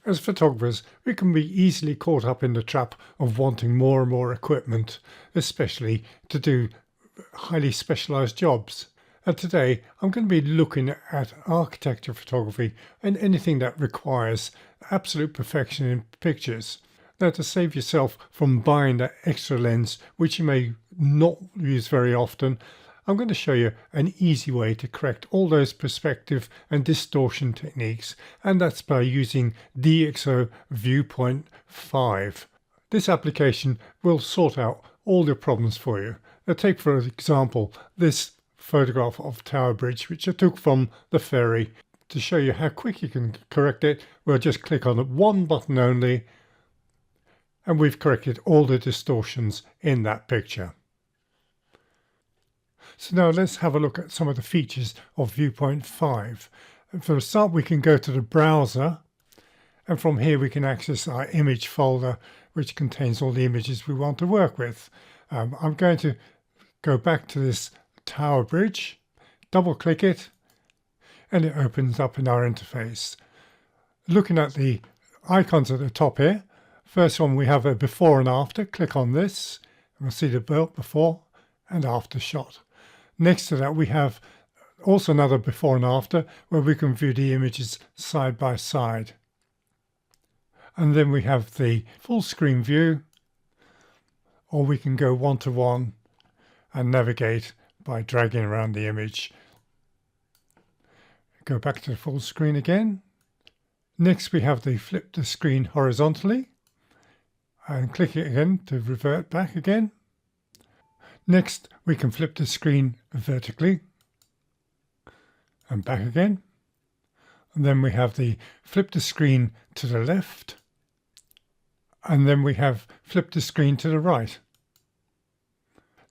As photographers, we can be easily caught up in the trap of wanting more and more equipment, especially to do highly specialized jobs. And today I'm going to be looking at architecture photography and anything that requires absolute perfection in pictures. Now, to save yourself from buying that extra lens, which you may not use very often, I'm going to show you an easy way to correct all those perspective and distortion techniques, and that's by using DxO Viewpoint 5. This application will sort out all your problems for you. Now, take for example this photograph of Tower Bridge, which I took from the ferry. To show you how quick you can correct it, we'll just click on one button only, and we've corrected all the distortions in that picture. So now let's have a look at some of the features of Viewpoint 5. And for a start, we can go to the browser, and from here we can access our image folder, which contains all the images we want to work with. I'm going to go back to this Tower Bridge, double click it, and it opens up in our interface. Looking at the icons at the top here, first one we have a before and after. Click on this and we'll see the before and after shot. Next to that we have also another before and after where we can view the images side by side. And then we have the full screen view, or we can go one to one and navigate by dragging around the image. Go back to the full screen again. Next we have the flip the screen horizontally and click it again to revert back again. Next we can flip the screen vertically and back again. And then we have the flip the screen to the left, and then we have flip the screen to the right.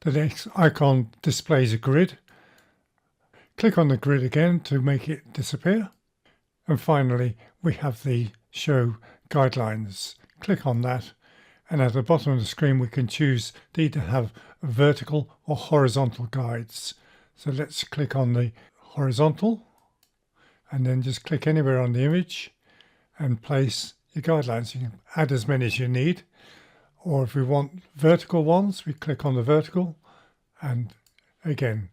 The next icon displays a grid. Click on the grid again to make it disappear. And finally, we have the show guidelines. Click on that. And at the bottom of the screen, we can choose to either have vertical or horizontal guides. So let's click on the horizontal and then just click anywhere on the image and place your guidelines. You can add as many as you need. Or if we want vertical ones, we click on the vertical and again,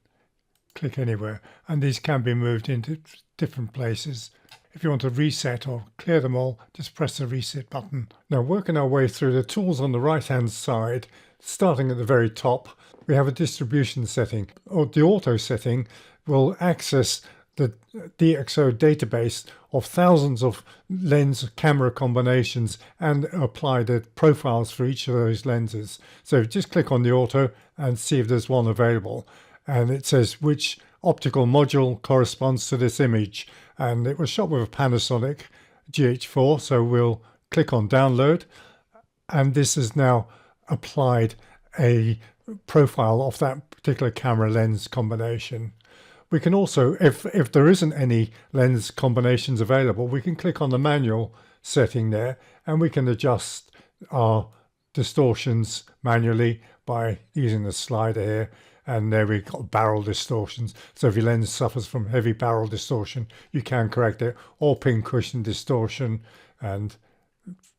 click anywhere. And these can be moved into different places. If you want to reset or clear them all, just press the reset button. Now, working our way through the tools on the right-hand side, starting at the very top, we have a distribution setting, or the auto setting will access the DxO database of thousands of lens camera combinations and apply the profiles for each of those lenses. So just click on the auto and see if there's one available. And it says which optical module corresponds to this image. And it was shot with a Panasonic GH4, so we'll click on download. And this has now applied a profile of that particular camera lens combination. We can also, if there isn't any lens combinations available, we can click on the manual setting there and we can adjust our distortions manually by using the slider here. And there we've got barrel distortions. So if your lens suffers from heavy barrel distortion, you can correct it, or pin cushion distortion, and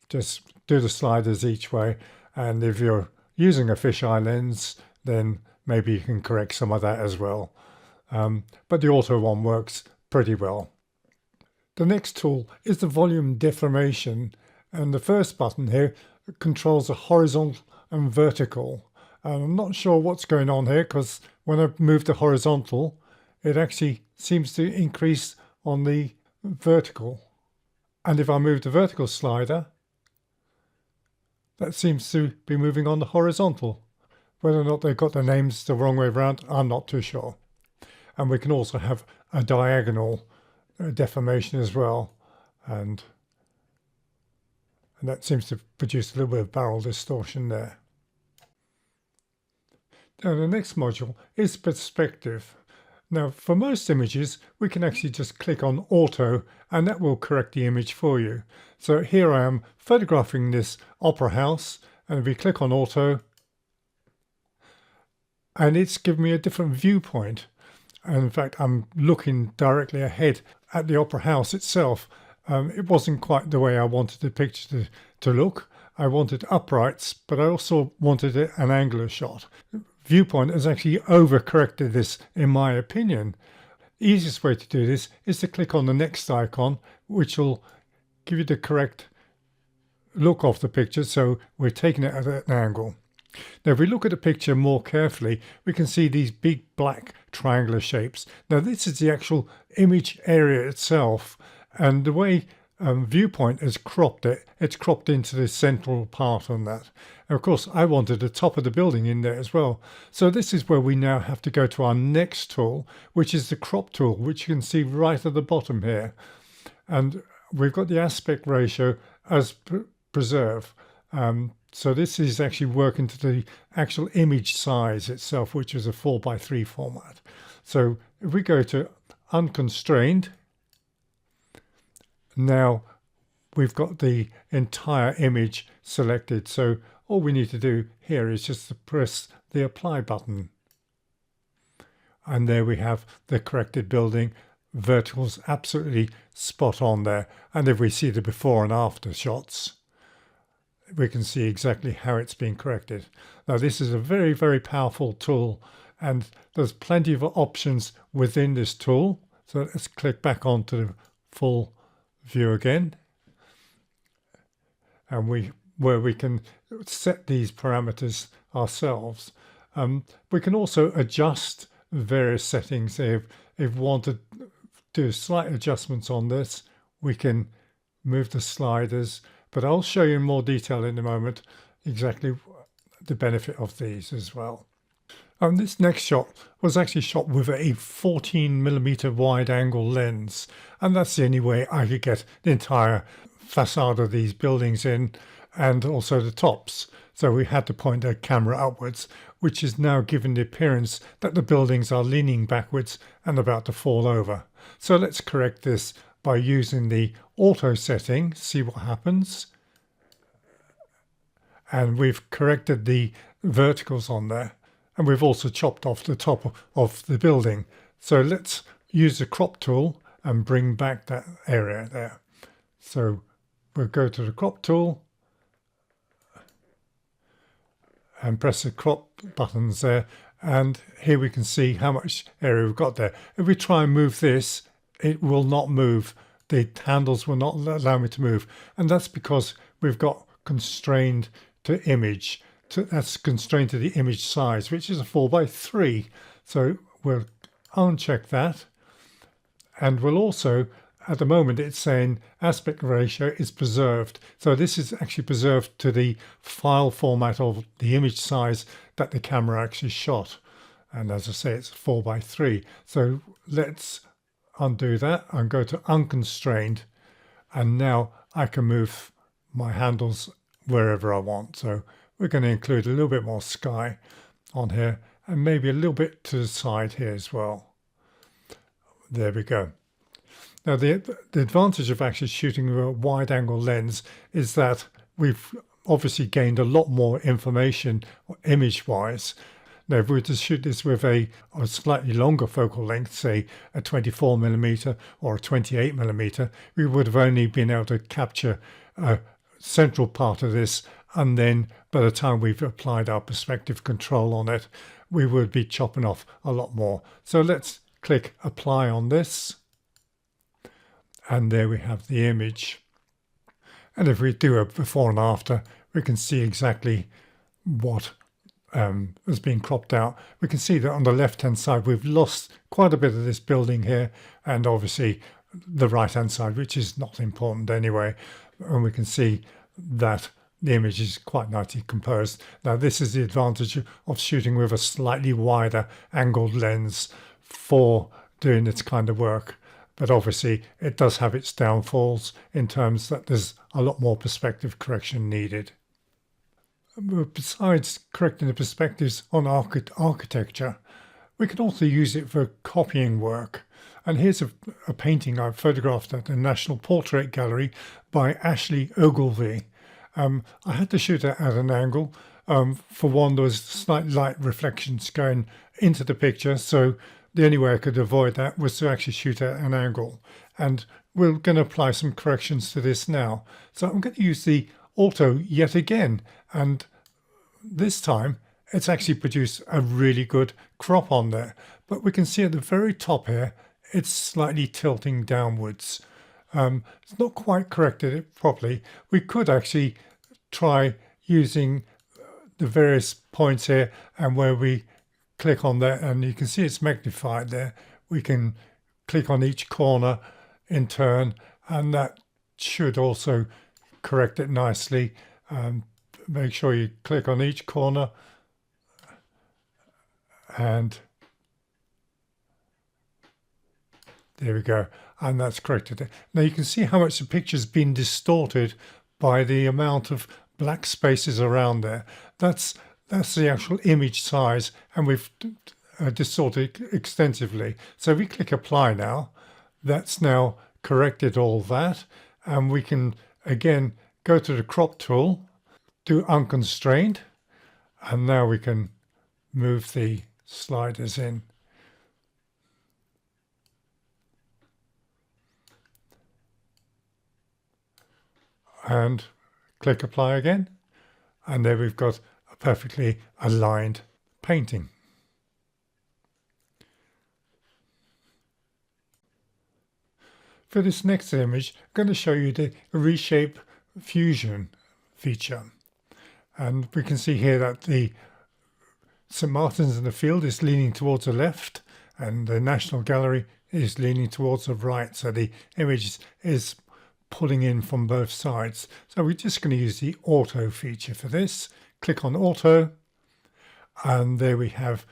just do the sliders each way. And if you're using a fisheye lens, then maybe you can correct some of that as well. But the auto one works pretty well. The next tool is the volume deformation, and the first button here controls the horizontal and vertical. And I'm not sure what's going on here because when I move the horizontal, it actually seems to increase on the vertical. And if I move the vertical slider, that seems to be moving on the horizontal. Whether or not they've got their names the wrong way around, I'm not too sure. And we can also have a diagonal deformation as well. And that seems to produce a little bit of barrel distortion there. Now the next module is perspective. Now for most images, we can actually just click on auto and that will correct the image for you. So here I am photographing this opera house, and if we click on auto, and it's given me a different viewpoint. And in fact, I'm looking directly ahead at the opera house itself. It wasn't quite the way I wanted the picture to look. I wanted uprights, but I also wanted an angular shot. Viewpoint has actually overcorrected this, in my opinion. The easiest way to do this is to click on the next icon, which will give you the correct look of the picture, so we're taking it at an angle. Now if we look at the picture more carefully, we can see these big black triangular shapes. Now this is the actual image area itself, and the way Viewpoint has cropped it, it's cropped into the central part on that. And of course I wanted the top of the building in there as well. So this is where we now have to go to our next tool, which is the crop tool, which you can see right at the bottom here. And we've got the aspect ratio as preserve. So this is actually working to the actual image size itself, which is a 4:3 format. So if we go to unconstrained, now we've got the entire image selected. So all we need to do here is just to press the apply button. And there we have the corrected building. Verticals absolutely spot on there. And if we see the before and after shots, we can see exactly how it's been corrected. Now this is a very, very powerful tool, and there's plenty of options within this tool. So let's click back onto the full view again, and where we can set these parameters ourselves. We can also adjust various settings. If we want to do slight adjustments on this, we can move the sliders, but I'll show you in more detail in a moment exactly the benefit of these as well. This next shot was actually shot with a 14mm wide angle lens, and that's the only way I could get the entire facade of these buildings in, and also the tops. So we had to point the camera upwards, which is now given the appearance that the buildings are leaning backwards and about to fall over. So let's correct this by using the auto setting, see what happens. And we've corrected the verticals on there. And we've also chopped off the top of the building. So let's use the crop tool and bring back that area there. So we'll go to the crop tool and press the crop buttons there. And here we can see how much area we've got there. If we try and move this, it will not move. The handles will not allow me to move. And that's because we've got constrained to image. That's constrained to the image size, which is a 4:3. So we'll uncheck that. And we'll also, at the moment, it's saying aspect ratio is preserved. So this is actually preserved to the file format of the image size that the camera actually shot. And as I say, it's 4:3. So let's undo that and go to unconstrained. And now I can move my handles wherever I want. So we're going to include a little bit more sky on here, and maybe a little bit to the side here as well. There we go. Now the advantage of actually shooting with a wide angle lens is that we've obviously gained a lot more information image wise. Now if we were to shoot this with a slightly longer focal length, say a 24mm or a 28mm, we would have only been able to capture a central part of this, and then by the time we've applied our perspective control on it, we would be chopping off a lot more. So let's click apply on this. And there we have the image. And if we do a before and after, we can see exactly what has been cropped out. We can see that on the left-hand side, we've lost quite a bit of this building here, and obviously the right-hand side, which is not important anyway. And we can see that the image is quite nicely composed. Now this is the advantage of shooting with a slightly wider angled lens for doing this kind of work. But obviously it does have its downfalls in terms that there's a lot more perspective correction needed. Besides correcting the perspectives on architecture, we can also use it for copying work. And here's a painting I've photographed at the National Portrait Gallery by Ashley Ogilvie. I had to shoot it at an angle. For one, there was slight light reflections going into the picture, so the only way I could avoid that was to actually shoot at an angle. And we're going to apply some corrections to this now. So I'm going to use the auto yet again, and this time it's actually produced a really good crop on there. But we can see at the very top here, it's slightly tilting downwards. It's not quite corrected it properly. We could actually try using the various points here, and where we click on that, and you can see it's magnified there. We can click on each corner in turn, and that should also correct it nicely. Make sure you click on each corner, and there we go, and that's corrected it. Now you can see how much the picture's been distorted by the amount of black spaces around there. That's the actual image size, and we've distorted extensively. So if we click apply now, that's now corrected all that, and we can again go to the crop tool, do unconstrained, and now we can move the sliders in. And click apply again, and there we've got a perfectly aligned painting. For this next image, I'm going to show you the Reshape Fusion feature. And we can see here that the St. Martin's in the field is leaning towards the left, and the National Gallery is leaning towards the right. So the image is pulling in from both sides. So we're just going to use the auto feature for this. Click on auto, and there we have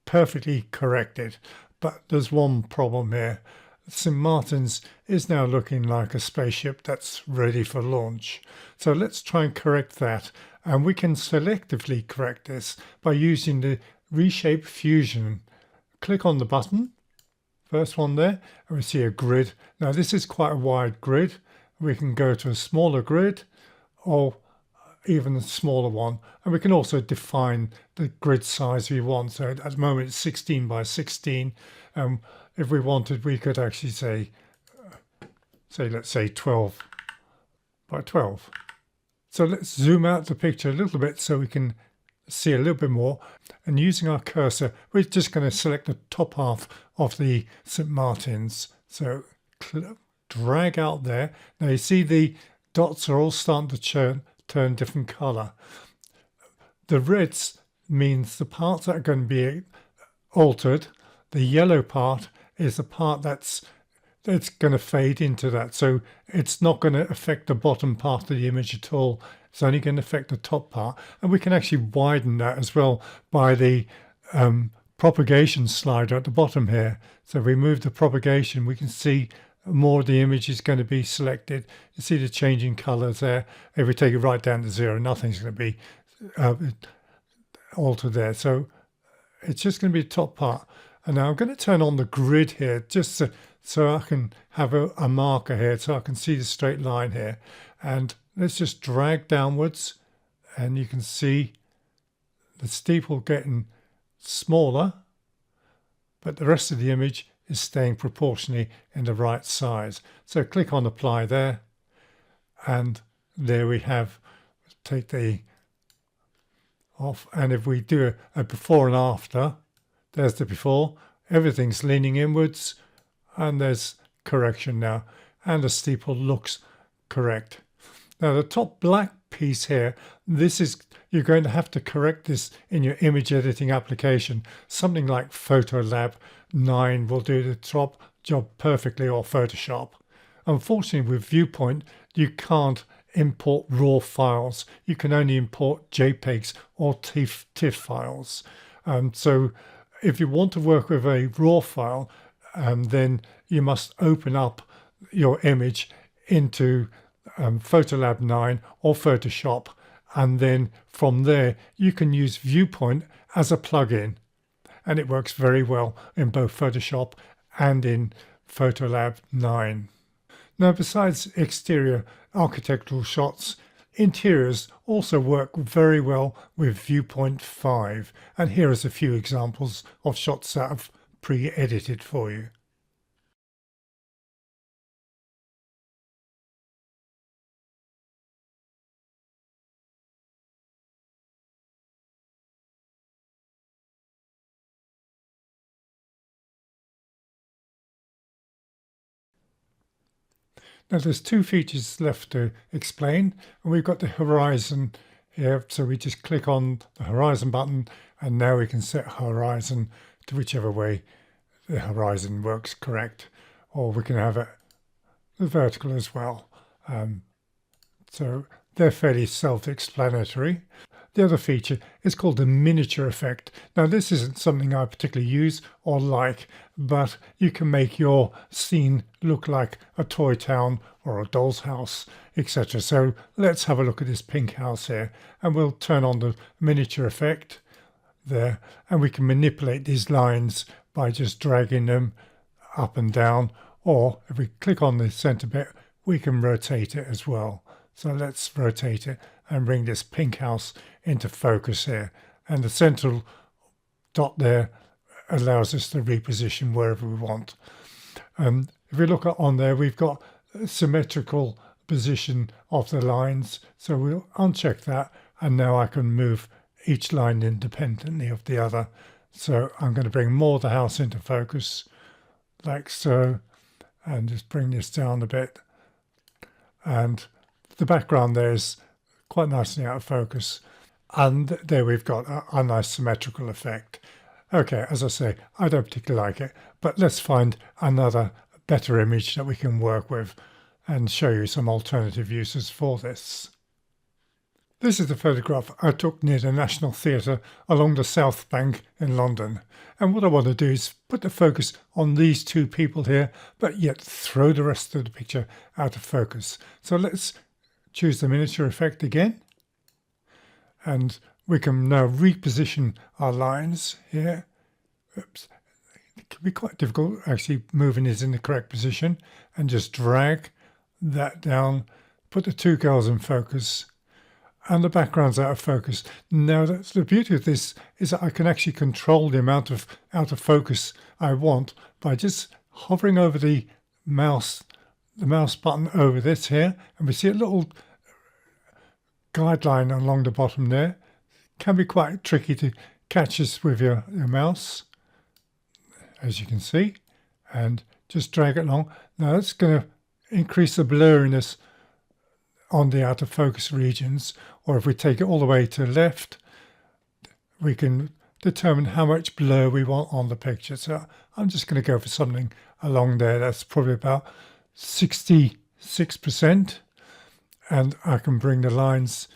perfectly corrected. But there's one problem here. St. Martin's is now looking like a spaceship that's ready for launch. So let's try and correct that. And we can selectively correct this by using the Reshape Fusion. Click on the button, first one there, and we see a grid. Now this is quite a wide grid. We can go to a smaller grid or even a smaller one, and we can also define the grid size we want. So at the moment it's 16 by 16. If we wanted, we could actually say let's say 12 by 12. So let's zoom out the picture a little bit so we can see a little bit more. And using our cursor, we're just going to select the top half of the St. Martin's. So drag out there. Now you see the dots are all starting to turn different color. The reds means the parts that are going to be altered. The yellow part is the part that's going to fade into that. So it's not going to affect the bottom part of the image at all. It's only going to affect the top part. And we can actually widen that as well by the propagation slider at the bottom here. So if we move the propagation, we can see more of the image is going to be selected. You see the changing colors there. If we take it right down to 0, nothing's going to be altered there. So it's just going to be the top part. And now I'm going to turn on the grid here just so I can have a marker here so I can see the straight line here. And let's just drag downwards, and you can see the steeple getting smaller, but the rest of the image is staying proportionally in the right size. So click on apply there, and there we have, take the off, and if we do a before and after, there's the before, everything's leaning inwards, and there's correction now, and the steeple looks correct. Now the top black piece here, this is, you're going to have to correct this in your image editing application. Something like Photolab 9 will do the top job perfectly, or Photoshop. Unfortunately with Viewpoint, you can't import raw files. You can only import JPEGs or TIFF files. So if you want to work with a raw file, then you must open up your image into Photolab 9 or Photoshop, and then from there you can use Viewpoint as a plugin, and it works very well in both Photoshop and in Photolab 9. Now besides exterior architectural shots, interiors also work very well with Viewpoint 5, and here is a few examples of shots that have pre-edited for you. Now there's two features left to explain, and we've got the horizon here, so we just click on the horizon button and now we can set horizon to whichever way the horizon works correct, or we can have it the vertical as well. So they're fairly self-explanatory. The other feature is called the miniature effect. Now this isn't something I particularly use or like, but you can make your scene look like a toy town or a doll's house, etc. So let's have a look at this pink house here, and we'll turn on the miniature effect there, and we can manipulate these lines by just dragging them up and down, or if we click on the center bit, we can rotate it as well. So let's rotate it and bring this pink house into focus here. And the central dot there allows us to reposition wherever we want. If we look on there, we've got a symmetrical position of the lines. So we'll uncheck that. And now I can move each line independently of the other. So I'm going to bring more of the house into focus, like so, and just bring this down a bit. And the background there is quite nicely out of focus. And there we've got a nice symmetrical effect. Okay, as I say, I don't particularly like it, but let's find another better image that we can work with and show you some alternative uses for this. This is a photograph I took near the National Theatre along the South Bank in London. And what I want to do is put the focus on these two people here, but yet throw the rest of the picture out of focus. So let's choose the miniature effect again. And we can now reposition our lines here. Oops. It can be quite difficult actually moving this in the correct position, and just drag that down, put the two girls in focus, and the background's out of focus. Now that's the beauty of this, is that I can actually control the amount of out of focus I want by just hovering over the mouse button over this here, and we see a little guideline along the bottom there. Can be quite tricky to catch this with your mouse, as you can see, and just drag it along. Now that's going to increase the blurriness on the out of focus regions, or if we take it all the way to the left, we can determine how much blur we want on the picture. So I'm just going to go for something along there. That's probably about 66%. And I can bring the lines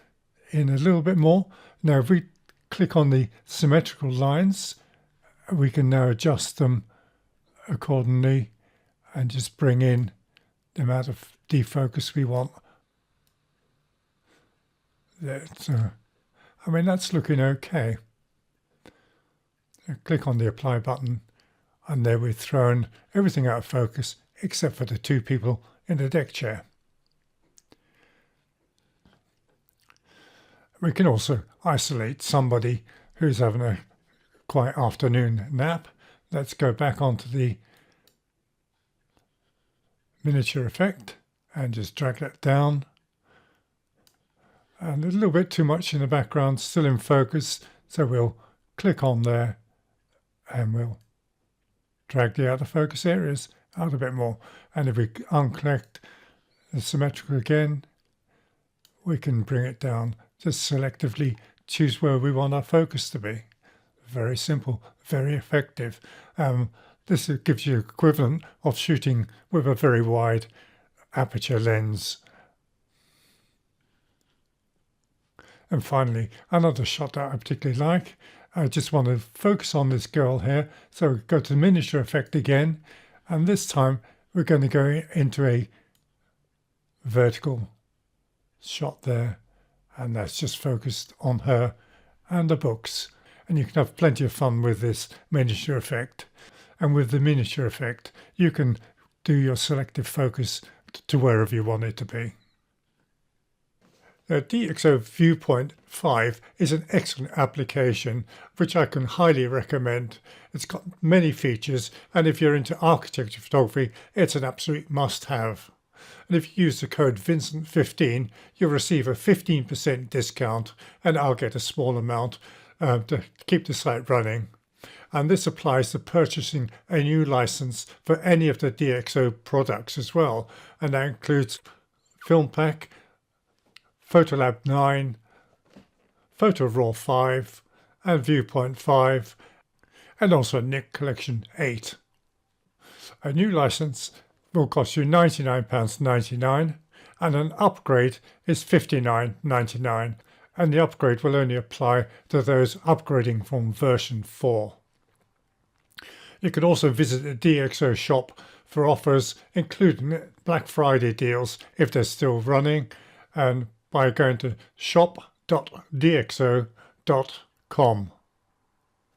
in a little bit more. Now, if we click on the symmetrical lines, we can now adjust them accordingly and just bring in the amount of defocus we want. I mean, that's looking okay. Click on the apply button, and there we've thrown everything out of focus except for the two people in the deck chair. We can also isolate somebody who's having a quiet afternoon nap. Let's go back onto the miniature effect and just drag that down. And a little bit too much in the background, still in focus. So we'll click on there and we'll drag the out of focus areas out a bit more. And if we unclick the symmetrical again, we can bring it down. Just selectively choose where we want our focus to be. Very simple, very effective. This gives you equivalent of shooting with a very wide aperture lens. And finally, another shot that I particularly like. I just want to focus on this girl here. So go to the miniature effect again. And this time we're going to go into a vertical shot there. And that's just focused on her and the books. And you can have plenty of fun with this miniature effect. And with the miniature effect, you can do your selective focus to wherever you want it to be. The DxO Viewpoint 5 is an excellent application which I can highly recommend. It's got many features, and if you're into architecture photography, it's an absolute must-have. And if you use the code Vincent15, you'll receive a 15% discount, and I'll get a small amount to keep the site running. And this applies to purchasing a new license for any of the DxO products as well, and that includes Film Pack, Photolab 9, PhotoRAW 5, and Viewpoint 5, and also Nik Collection 8. A new license will cost you £99.99, and an upgrade is £59.99, and the upgrade will only apply to those upgrading from version 4. You can also visit the DxO shop for offers, including Black Friday deals if they're still running, and by going to shop.dxo.com.